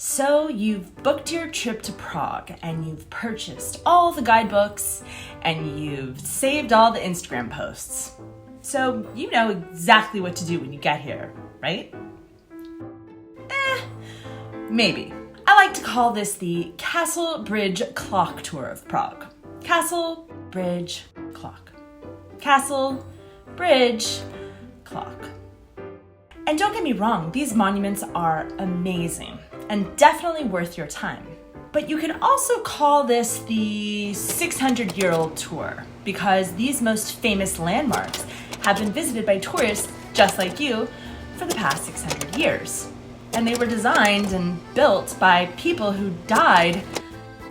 So you've booked your trip to Prague and you've purchased all the guidebooks and you've saved all the Instagram posts. So you know exactly what to do when you get here, right? Maybe. I like to call this the Castle Bridge Clock Tour of Prague. Castle, Bridge, Clock. Castle, Bridge, Clock. And don't get me wrong, these monuments are amazing and definitely worth your time. But you can also call this the 600-year-old tour because these most famous landmarks have been visited by tourists just like you for the past 600 years. And they were designed and built by people who died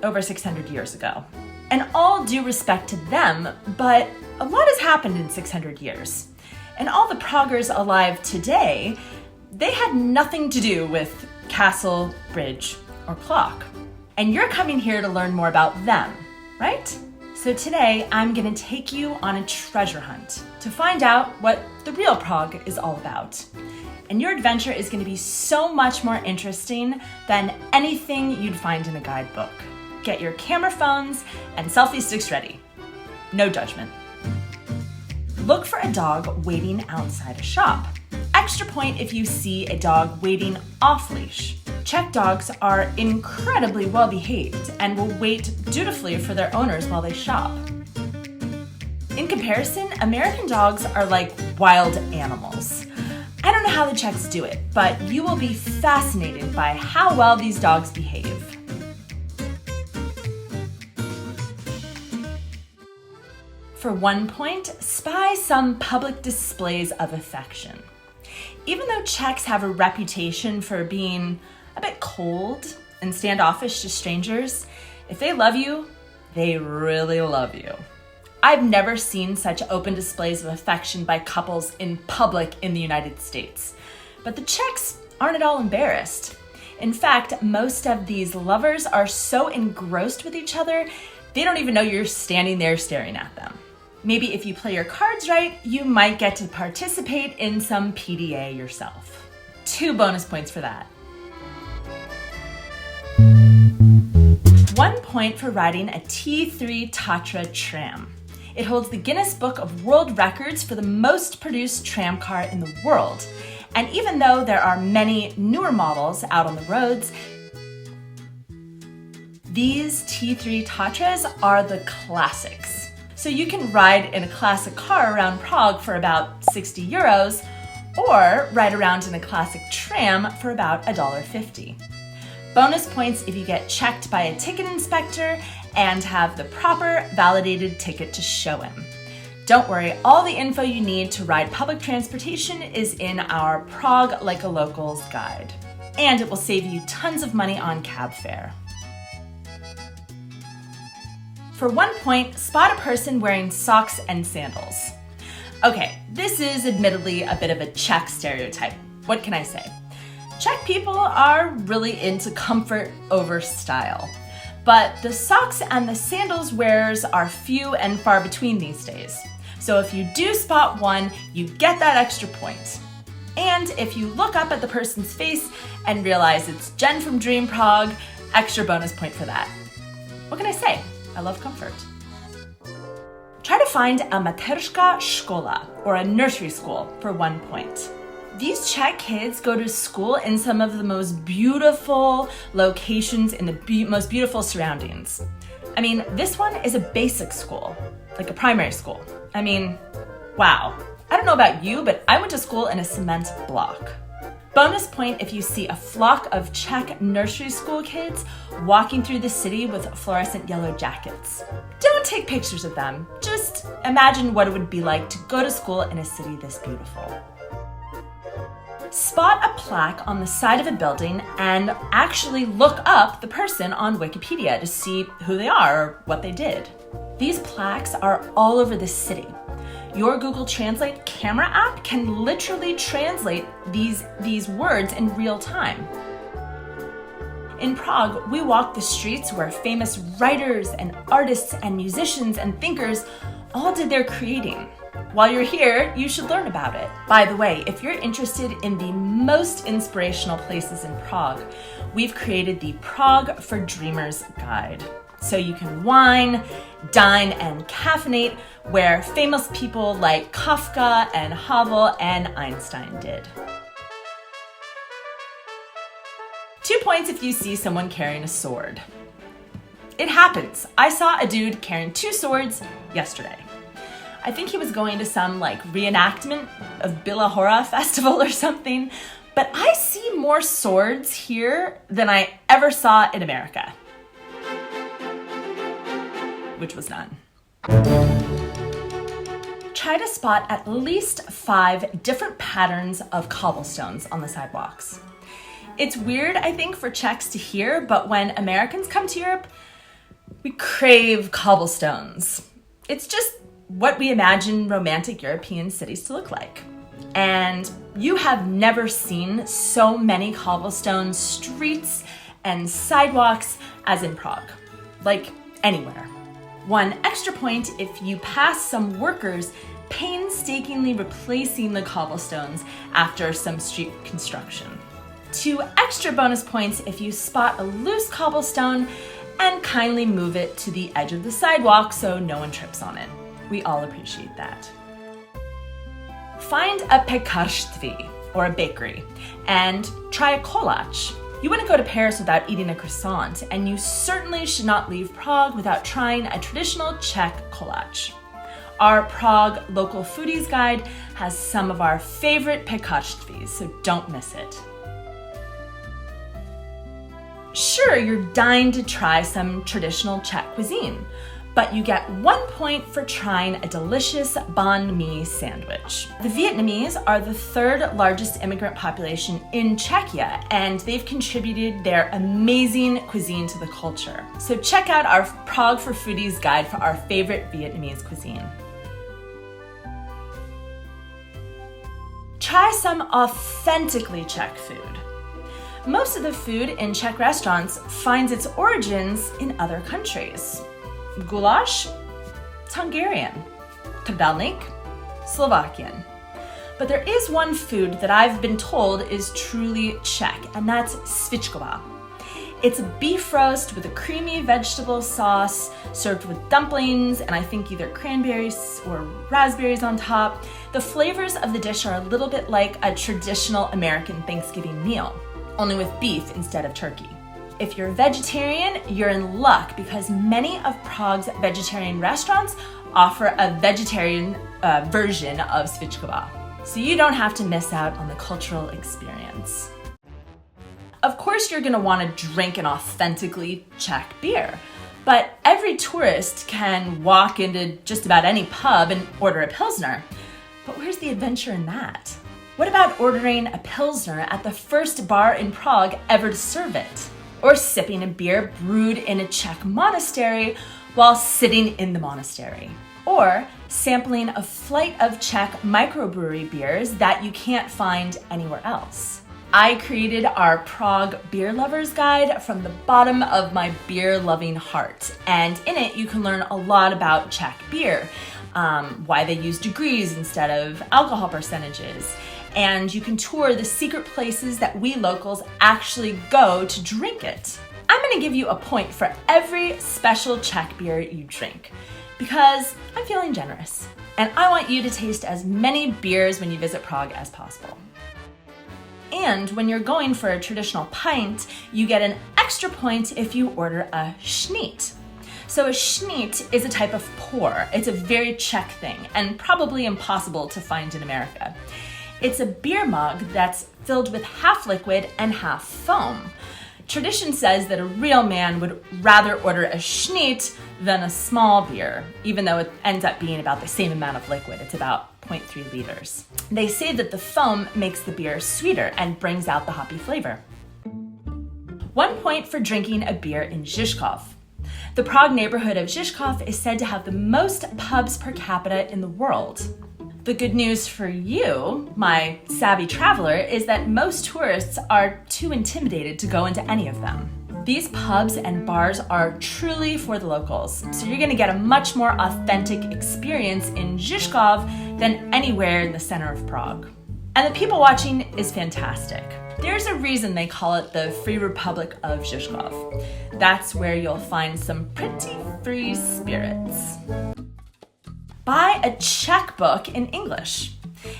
over 600 years ago. And all due respect to them, but a lot has happened in 600 years. And all the Praguers alive today, they had nothing to do with castle, bridge, or clock. And you're coming here to learn more about them, right? So today, I'm gonna take you on a treasure hunt to find out what the real Prague is all about. And your adventure is gonna be so much more interesting than anything you'd find in a guidebook. Get your camera phones and selfie sticks ready. No judgment. Look for a dog waiting outside a shop. Extra point if you see a dog waiting off leash. Czech dogs are incredibly well behaved and will wait dutifully for their owners while they shop. In comparison, American dogs are like wild animals. I don't know how the Czechs do it, but you will be fascinated by how well these dogs behave. For 1 point, spy some public displays of affection. Even though Czechs have a reputation for being a bit cold and standoffish to strangers, if they love you, they really love you. I've never seen such open displays of affection by couples in public in the United States. But the Czechs aren't at all embarrassed. In fact, most of these lovers are so engrossed with each other, they don't even know you're standing there staring at them. Maybe if you play your cards right, you might get to participate in some PDA yourself. 2 bonus points for that. 1 point for riding a T3 Tatra tram. It holds the Guinness Book of World Records for the most produced tram car in the world. And even though there are many newer models out on the roads, these T3 Tatras are the classics. So you can ride in a classic car around Prague for about 60 euros, or ride around in a classic tram for about $1.50. Bonus points if you get checked by a ticket inspector and have the proper validated ticket to show him. Don't worry, all the info you need to ride public transportation is in our Prague Like a Locals guide. And it will save you tons of money on cab fare. For 1 point, spot a person wearing socks and sandals. Okay, this is admittedly a bit of a Czech stereotype. What can I say? Czech people are really into comfort over style. But the socks and the sandals wearers are few and far between these days. So if you do spot one, you get that extra point. And if you look up at the person's face and realize it's Jen from Dream Prague, extra bonus point for that. What can I say? I love comfort. Try to find a mateřská škola, or a nursery school, for 1 point. These Czech kids go to school in some of the most beautiful locations in the most beautiful surroundings. I mean, this one is a basic school, like a primary school. I mean, wow. I don't know about you, but I went to school in a cement block. Bonus point if you see a flock of Czech nursery school kids walking through the city with fluorescent yellow jackets. Don't take pictures of them. Just imagine what it would be like to go to school in a city this beautiful. Spot a plaque on the side of a building and actually look up the person on Wikipedia to see who they are or what they did. These plaques are all over the city. Your Google Translate camera app can literally translate these words in real time. In Prague, we walk the streets where famous writers and artists and musicians and thinkers all did their creating. While you're here, you should learn about it. By the way, if you're interested in the most inspirational places in Prague, we've created the Prague for Dreamers guide. So you can wine, dine, and caffeinate where famous people like Kafka and Havel and Einstein did. 2 points if you see someone carrying a sword. It happens. I saw a dude carrying 2 swords yesterday. I think he was going to some reenactment of Bila Hora festival or something, but I see more swords here than I ever saw in America. Which was none. Try to spot at least 5 different patterns of cobblestones on the sidewalks. It's weird, I think, for Czechs to hear, but when Americans come to Europe, we crave cobblestones. It's just what we imagine romantic European cities to look like. And you have never seen so many cobblestone streets and sidewalks as in Prague, like anywhere. 1 extra point if you pass some workers painstakingly replacing the cobblestones after some street construction. 2 extra bonus points if you spot a loose cobblestone and kindly move it to the edge of the sidewalk so no one trips on it. We all appreciate that. Find a pekarství, or a bakery, and try a koláč. You wouldn't go to Paris without eating a croissant, and you certainly should not leave Prague without trying a traditional Czech koláč. Our Prague Local Foodies Guide has some of our favorite pekarství, so don't miss it. Sure, you're dying to try some traditional Czech cuisine, but you get 1 point for trying a delicious banh mi sandwich. The Vietnamese are the 3rd largest immigrant population in Czechia, and they've contributed their amazing cuisine to the culture. So check out our Prague for Foodies guide for our favorite Vietnamese cuisine. Try some authentically Czech food. Most of the food in Czech restaurants finds its origins in other countries. Goulash, it's Hungarian. Trdelník, Slovakian. But there is one food that I've been told is truly Czech, and that's svíčková. It's a beef roast with a creamy vegetable sauce served with dumplings and I think either cranberries or raspberries on top. The flavors of the dish are a little bit like a traditional American Thanksgiving meal, only with beef instead of turkey. If you're vegetarian, you're in luck because many of Prague's vegetarian restaurants offer a vegetarian version of svíčková, so you don't have to miss out on the cultural experience. Of course, you're going to want to drink an authentically Czech beer, but every tourist can walk into just about any pub and order a Pilsner. But where's the adventure in that? What about ordering a Pilsner at the first bar in Prague ever to serve it? Or sipping a beer brewed in a Czech monastery while sitting in the monastery? Or sampling a flight of Czech microbrewery beers that you can't find anywhere else? I created our Prague Beer Lovers Guide from the bottom of my beer-loving heart. And in it, you can learn a lot about Czech beer, why they use degrees instead of alcohol percentages. And you can tour the secret places that we locals actually go to drink it. I'm gonna give you a point for every special Czech beer you drink because I'm feeling generous. And I want you to taste as many beers when you visit Prague as possible. And when you're going for a traditional pint, you get an extra point if you order a schneet. So a schneet is a type of pour. It's a very Czech thing and probably impossible to find in America. It's a beer mug that's filled with half liquid and half foam. Tradition says that a real man would rather order a schneet than a small beer, even though it ends up being about the same amount of liquid. It's about 0.3 liters. They say that the foam makes the beer sweeter and brings out the hoppy flavor. 1 point for drinking a beer in Žižkov. The Prague neighborhood of Žižkov is said to have the most pubs per capita in the world. The good news for you, my savvy traveler, is that most tourists are too intimidated to go into any of them. These pubs and bars are truly for the locals, so you're gonna get a much more authentic experience in Žižkov than anywhere in the center of Prague. And the people watching is fantastic. There's a reason they call it the Free Republic of Žižkov. That's where you'll find some pretty free spirits. Buy a Czech book in English.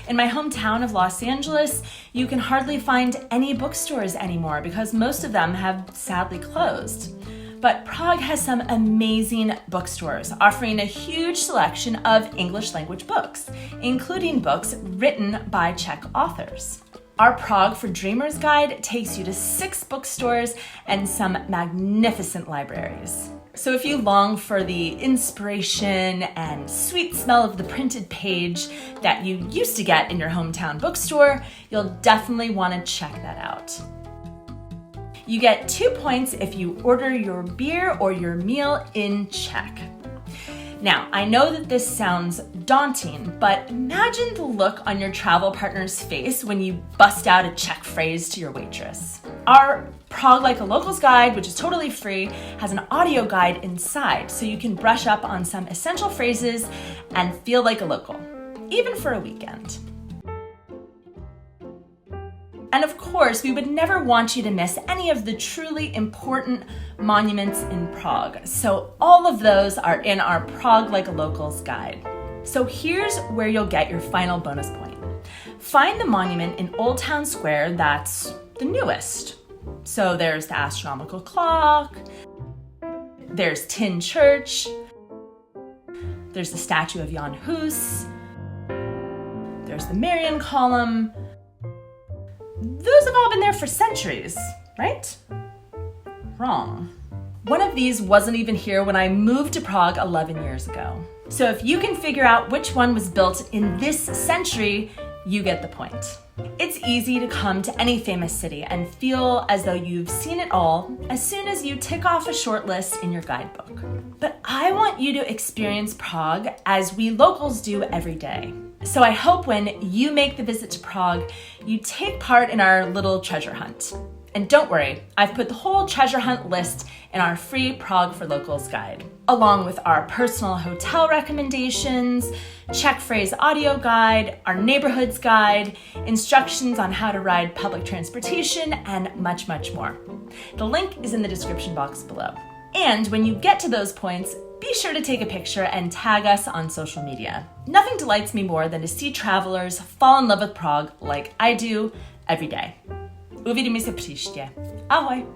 In my hometown of Los Angeles, you can hardly find any bookstores anymore because most of them have sadly closed. But Prague has some amazing bookstores offering a huge selection of English language books, including books written by Czech authors. Our Prague for Dreamers guide takes you to 6 bookstores and some magnificent libraries. So if you long for the inspiration and sweet smell of the printed page that you used to get in your hometown bookstore, you'll definitely want to check that out. You get 2 points if you order your beer or your meal in Czech. Now, I know that this sounds daunting, but imagine the look on your travel partner's face when you bust out a Czech phrase to your waitress. Our Prague Like a Locals guide, which is totally free, has an audio guide inside, so you can brush up on some essential phrases and feel like a local, even for a weekend. And of course, we would never want you to miss any of the truly important monuments in Prague. So all of those are in our Prague Like a Locals guide. So here's where you'll get your final bonus point. Find the monument in Old Town Square that's the newest. So there's the astronomical clock, there's Tin Church, there's the statue of Jan Hus, there's the Marian Column. Those have all been there for centuries, right? Wrong. One of these wasn't even here when I moved to Prague 11 years ago. So if you can figure out which one was built in this century, you get the point. It's easy to come to any famous city and feel as though you've seen it all as soon as you tick off a short list in your guidebook. But I want you to experience Prague as we locals do every day. So I hope when you make the visit to Prague, you take part in our little treasure hunt. And don't worry, I've put the whole treasure hunt list in our free Prague for Locals guide, along with our personal hotel recommendations, Czech phrase audio guide, our neighborhoods guide, instructions on how to ride public transportation, and much, much more. The link is in the description box below. And when you get to those points, be sure to take a picture and tag us on social media. Nothing delights me more than to see travelers fall in love with Prague like I do every day. Uvidíme se příště. Ahoj!